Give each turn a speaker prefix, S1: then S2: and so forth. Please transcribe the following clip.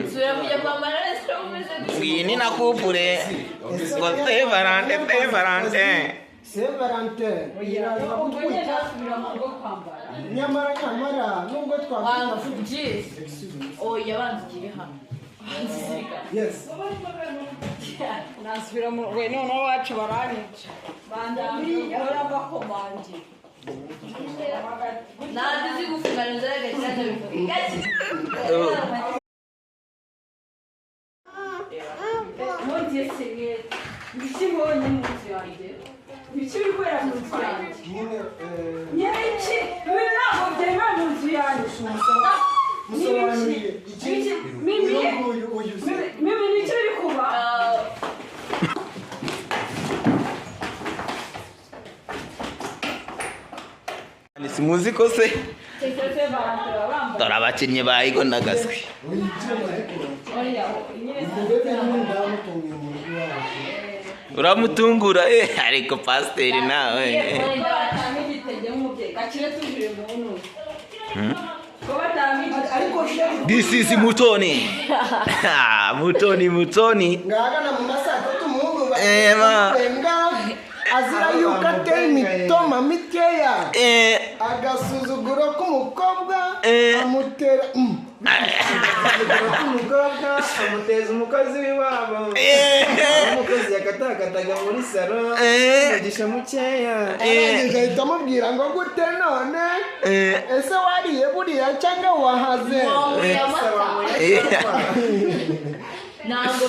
S1: Subira kujya kwambara resitora umeze gutya.
S2: Iyi ni na kupure. Ngo Saint Valentin.
S3: Saint Valentin.
S1: Ubwo nyine nasubira mu rugo kwambara.
S3: Nyamara nubwo twakwita
S1: oya banzigiye hano.
S3: Yes.
S4: nasubira mu rugo noneho wacu baranyica
S1: Bandambira bakomanje. Ntabwo uzi gufunga neza agakira bivuga. Monti yeseye. Biki mbonye mu nzu yanjye. Biki bikorera mu nzu yanjye. Nyeki, ibi ntabwo byemewe mu nzu yanjye.
S3: Musobanuriye iki?
S1: Mimi ni icyo biri kuba.
S2: Simuzi ko se
S1: Tekete barantera bamba.
S2: dore abakinnyi bayigona gaswi.
S1: Oya,
S2: Uramutungura ariko pasiteri nawe. This is Mutoni. Mutoni.
S3: Ngagana mu masaha 3 umuhungu
S2: Ma.
S3: azira yuko ateye imitoma mikeya agasuzuguro k'umukobwa amutera umukobwa amuteza umukozi w'iwabo umukozi yakatakataga muri salo umugisha mukeya arangije ahita amubwira ngo gute none ese wariye buriya cyangwa wahaze
S1: ntabwo